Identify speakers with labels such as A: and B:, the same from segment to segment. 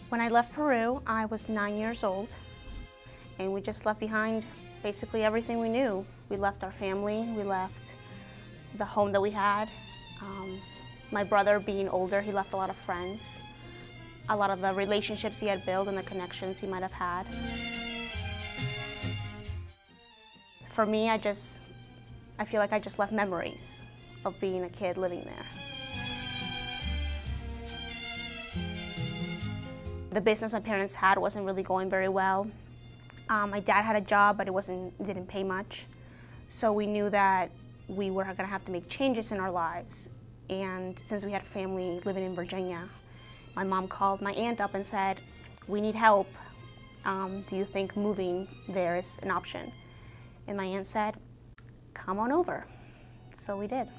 A: When I left Peru, I was 9 years old, and we just left behind basically everything we knew. We left our family, we left the home that we had. My brother, being older, he left a lot of friends, a lot of the relationships he had built and the connections he might have had. For me, I feel like I just left memories of being a kid living there. The business my parents had wasn't really going very well. My dad had a job, but it didn't pay much. So we knew that we were gonna have to make changes in our lives. And since we had family living in Virginia, my mom called my aunt up and said, "We need help. Do you think moving there is an option?" And my aunt said, "Come on over." So we did.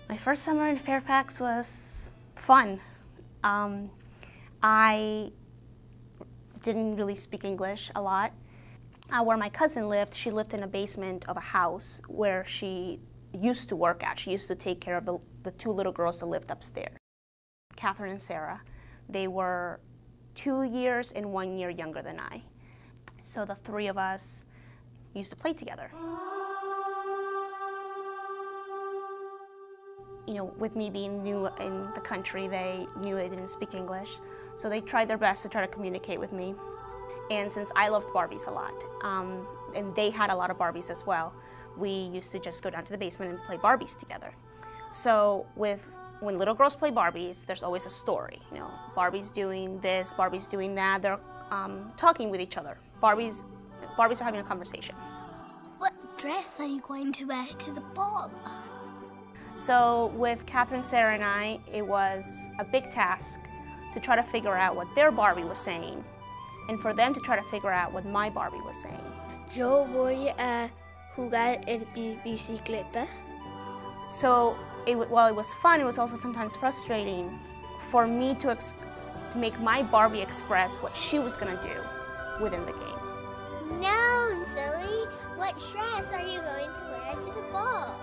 A: My first summer in Fairfax was fun. I didn't really speak English a lot. Where my cousin lived, she lived in a basement of a house where she used to work at. She used to take care of the two little girls that lived upstairs, Catherine and Sarah. They were 2 years and 1 year younger than I. So the three of us used to play together. You know, with me being new in the country, they knew I didn't speak English, so they tried their best to try to communicate with me. And since I loved Barbies a lot, and they had a lot of Barbies as well, we used to just go down to the basement and play Barbies together. So when little girls play Barbies, there's always a story. You know, Barbie's doing this, Barbie's doing that. They're talking with each other. Barbies are having a conversation.
B: What dress are you going to wear to the ball?
A: So with Catherine, Sarah, and I, it was a big task to try to figure out what their Barbie was saying, and for them to try to figure out what my Barbie was saying.
C: Yo voy a jugar en bicicleta.
A: So while it was fun, it was also sometimes frustrating for me to make my Barbie express what she was going to do within the game.
B: No, silly. What dress are you going to wear to the ball?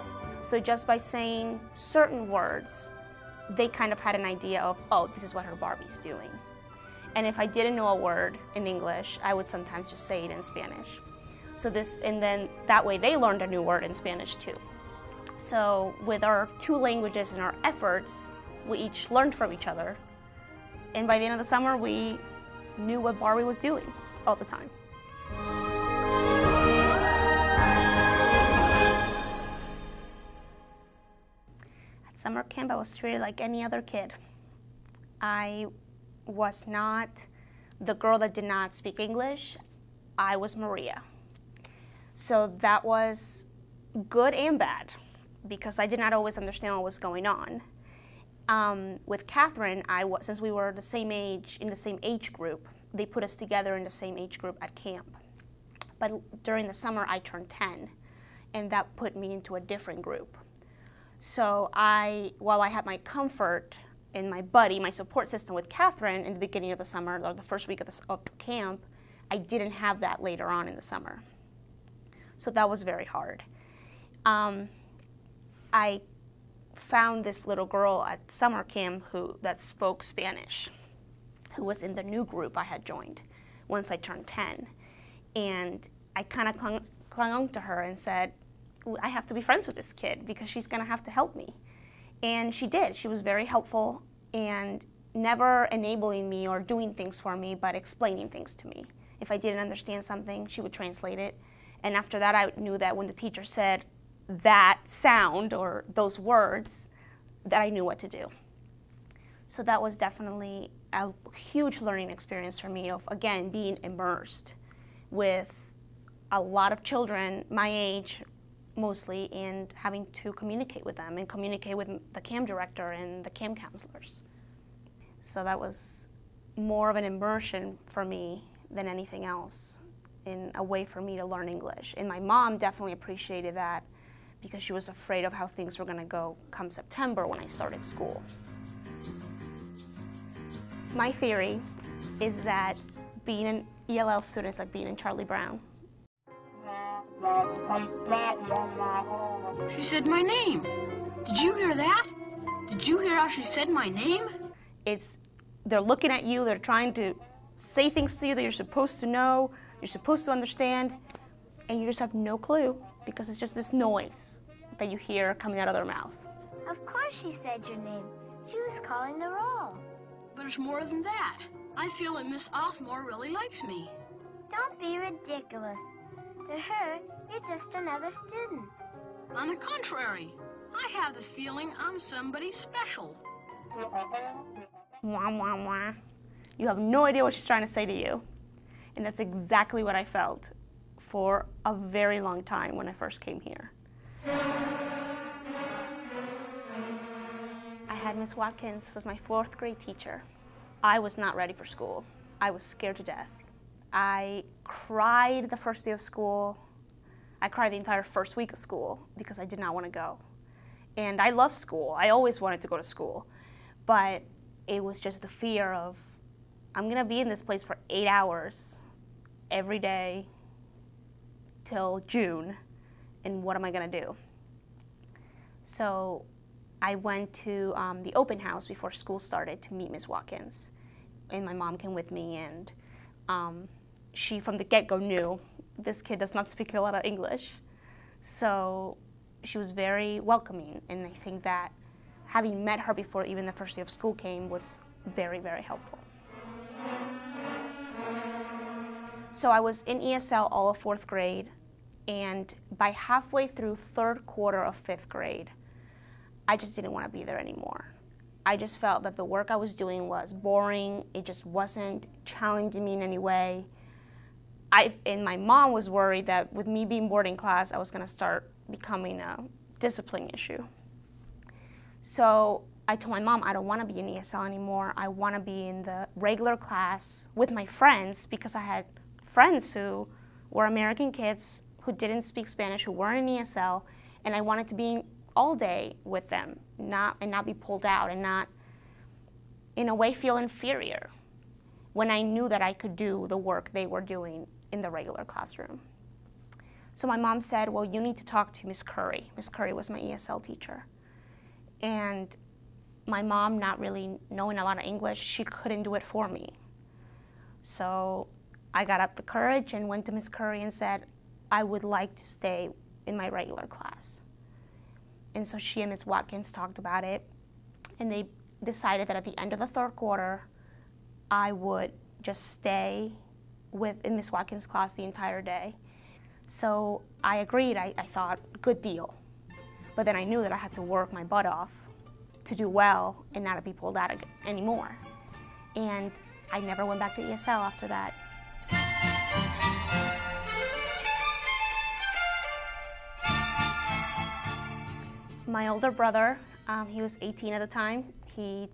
A: So just by saying certain words, they kind of had an idea of, oh, this is what her Barbie's doing. And if I didn't know a word in English, I would sometimes just say it in Spanish. And then that way they learned a new word in Spanish too. So with our two languages and our efforts, we each learned from each other. And by the end of the summer, we knew what Barbie was doing all the time. At summer camp, I was treated like any other kid. I was not the girl that did not speak English. I was Maria. So that was good and bad, because I did not always understand what was going on. With Catherine, since we were the same age, in the same age group, they put us together in the same age group at camp. But during the summer, I turned 10, and that put me into a different group. So while I had my comfort in my buddy, my support system with Catherine in the beginning of the summer, or the first week of camp, I didn't have that later on in the summer. So that was very hard. I found this little girl at summer camp that spoke Spanish, who was in the new group I had joined once I turned 10. And I kind of clung on to her and said, I have to be friends with this kid because she's gonna have to help me. And she did. She was very helpful and never enabling me or doing things for me, but explaining things to me. If I didn't understand something, she would translate it. And after that, I knew that when the teacher said that sound or those words, that I knew what to do. So that was definitely a huge learning experience for me of, again, being immersed with a lot of children my age, mostly, and having to communicate with them and communicate with the camp director and the camp counselors. So that was more of an immersion for me than anything else, in a way for me to learn English. And my mom definitely appreciated that because she was afraid of how things were gonna go come September when I started school. My theory is that being an ELL student is like being in Charlie Brown.
D: She said my name. Did you hear that? Did you hear how she said my name?
A: They're looking at you, they're trying to say things to you that you're supposed to know, you're supposed to understand, and you just have no clue because it's just this noise that you hear coming out of their mouth.
B: Of course she said your name. She was calling the roll.
D: But it's more than that. I feel that Miss Othmore really likes me.
B: Don't be ridiculous. To her, you're just another student.
D: On the contrary, I have the feeling I'm somebody special.
A: Wah, wah, wah. You have no idea what she's trying to say to you. And that's exactly what I felt for a very long time when I first came here. I had Miss Watkins as my 4th grade teacher. I was not ready for school. I was scared to death. I cried the first day of school. I cried the entire first week of school because I did not want to go. And I love school. I always wanted to go to school. But it was just the fear of, I'm going to be in this place for 8 hours every day till June, and what am I going to do? So I went to the open house before school started to meet Miss Watkins, and my mom came with me, and she from the get-go knew this kid does not speak a lot of English. So she was very welcoming, and I think that having met her before even the first day of school came was very, very helpful. So I was in ESL all of 4th grade, and by halfway through 3rd quarter of 5th grade, I just didn't want to be there anymore. I just felt that the work I was doing was boring. It just wasn't challenging me in any way. And my mom was worried that with me being bored in class, I was going to start becoming a discipline issue. So I told my mom, I don't want to be in ESL anymore. I want to be in the regular class with my friends, because I had friends who were American kids who didn't speak Spanish, who weren't in ESL, and I wanted to be all day with them, not be pulled out and not, in a way, feel inferior when I knew that I could do the work they were doing in the regular classroom. So my mom said, well, you need to talk to Miss Curry. Miss Curry was my ESL teacher. And my mom, not really knowing a lot of English, she couldn't do it for me. So I got up the courage and went to Miss Curry and said, I would like to stay in my regular class. And so she and Miss Watkins talked about it, and they decided that at the end of the 3rd quarter, I would just stay in Miss Watkins' class the entire day. So I agreed. I thought, good deal. But then I knew that I had to work my butt off to do well and not to be pulled out anymore. And I never went back to ESL after that. My older brother, he was 18 at the time. He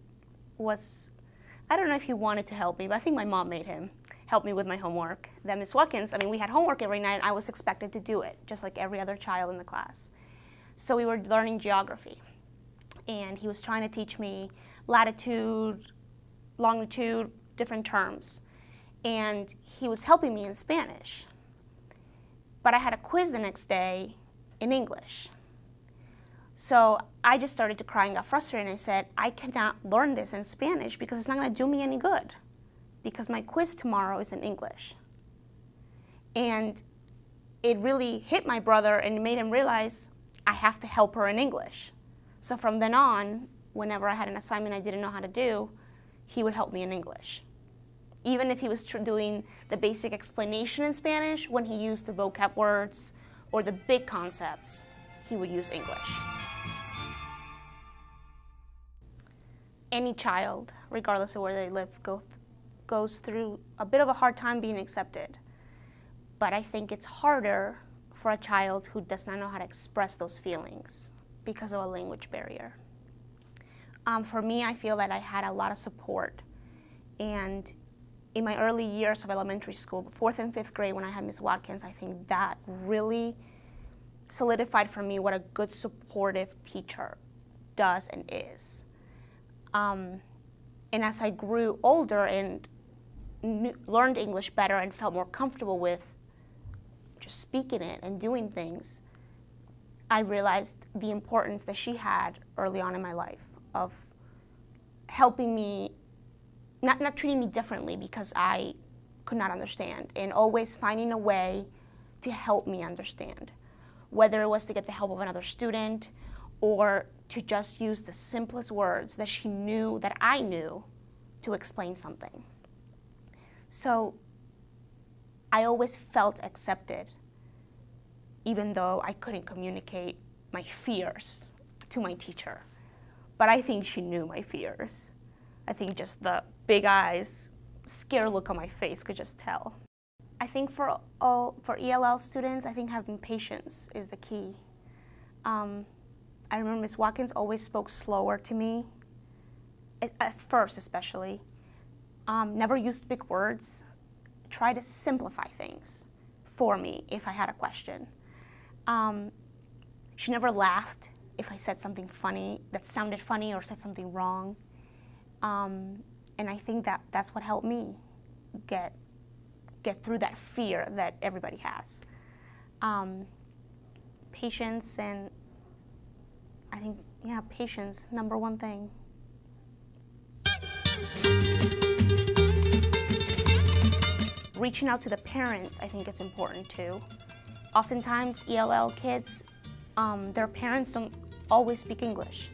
A: was, I don't know if he wanted to help me, but I think my mom made him help me with my homework. Then Miss Watkins, we had homework every night, and I was expected to do it, just like every other child in the class. So we were learning geography, and he was trying to teach me latitude, longitude, different terms. And he was helping me in Spanish. But I had a quiz the next day in English. So I just started to cry and got frustrated, and I said, I cannot learn this in Spanish because it's not going to do me any good, because my quiz tomorrow is in English. And it really hit my brother and made him realize I have to help her in English. So from then on, whenever I had an assignment I didn't know how to do, he would help me in English. Even if he was doing the basic explanation in Spanish, when he used the vocab words or the big concepts, he would use English. Any child, regardless of where they live, goes through a bit of a hard time being accepted. But I think it's harder for a child who does not know how to express those feelings because of a language barrier. For me, I feel that I had a lot of support. And in my early years of elementary school, 4th and 5th grade, when I had Miss Watkins, I think that really solidified for me what a good supportive teacher does and is. And as I grew older and learned English better and felt more comfortable with just speaking it and doing things, I realized the importance that she had early on in my life of helping me, not treating me differently because I could not understand, and always finding a way to help me understand, whether it was to get the help of another student or to just use the simplest words that she knew, that I knew, to explain something. So I always felt accepted, even though I couldn't communicate my fears to my teacher. But I think she knew my fears. I think just the big eyes, scared look on my face could just tell. I think for ELL students, I think having patience is the key. I remember Ms. Watkins always spoke slower to me, at first especially. Never used big words. Try to simplify things for me if I had a question. She never laughed if I said something funny, that sounded funny, or said something wrong. And I think that that's what helped me get through that fear that everybody has. Patience, and I think, yeah, patience, number one thing. Reaching out to the parents, I think it's important too. Oftentimes, ELL kids, their parents don't always speak English.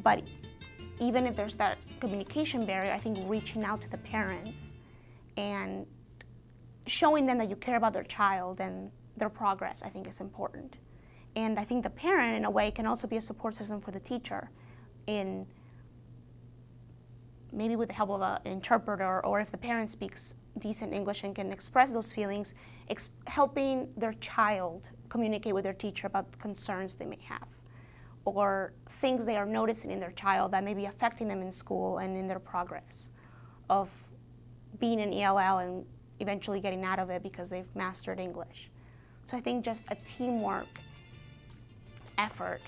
A: But even if there's that communication barrier, I think reaching out to the parents and showing them that you care about their child and their progress, I think is important. And I think the parent, in a way, can also be a support system for the teacher, in maybe with the help of an interpreter, or if the parent speaks decent English and can express those feelings, helping their child communicate with their teacher about the concerns they may have, or things they are noticing in their child that may be affecting them in school and in their progress of being in ELL and eventually getting out of it because they've mastered English. So I think just a teamwork effort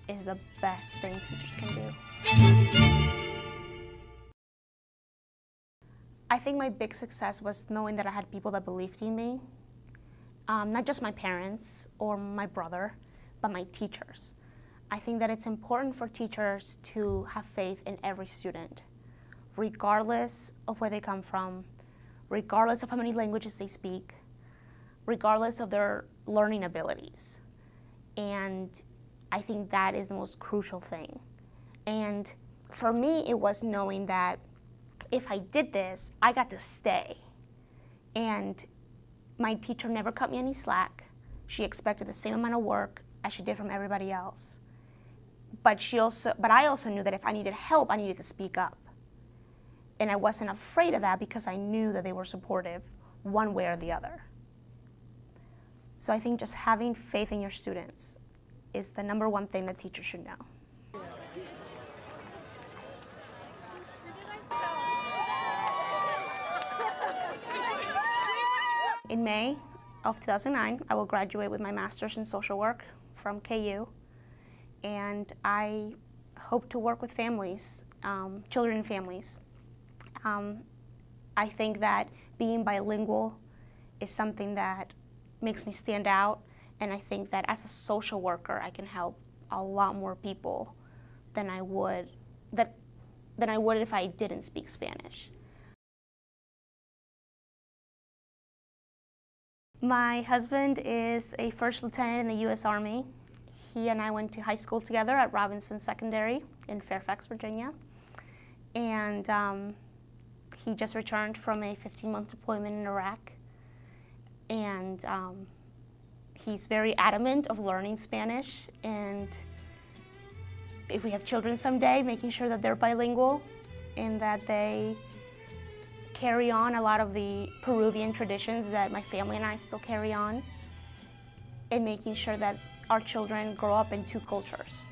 A: is the best thing teachers can do. I think my big success was knowing that I had people that believed in me. Not just my parents or my brother, but my teachers. I think that it's important for teachers to have faith in every student, regardless of where they come from, regardless of how many languages they speak, regardless of their learning abilities. And I think that is the most crucial thing. And for me, it was knowing that if I did this, I got to stay. And my teacher never cut me any slack. She expected the same amount of work as she did from everybody else. But I also knew that if I needed help, I needed to speak up. And I wasn't afraid of that because I knew that they were supportive one way or the other. So I think just having faith in your students is the number one thing that teachers should know. In May of 2009, I will graduate with my master's in social work from KU, and I hope to work with families, children and families. I think that being bilingual is something that makes me stand out, and I think that as a social worker, I can help a lot more people than I would if I didn't speak Spanish. My husband is a first lieutenant in the U.S. Army. He and I went to high school together at Robinson Secondary in Fairfax, Virginia. And he just returned from a 15-month deployment in Iraq. And he's very adamant of learning Spanish, and if we have children someday, making sure that they're bilingual and that they carry on a lot of the Peruvian traditions that my family and I still carry on, and making sure that our children grow up in two cultures.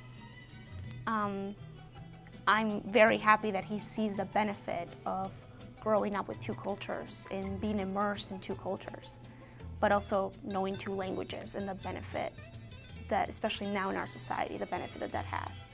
A: I'm very happy that he sees the benefit of growing up with two cultures and being immersed in two cultures, but also knowing two languages and the benefit that, especially now in our society, the benefit that that has.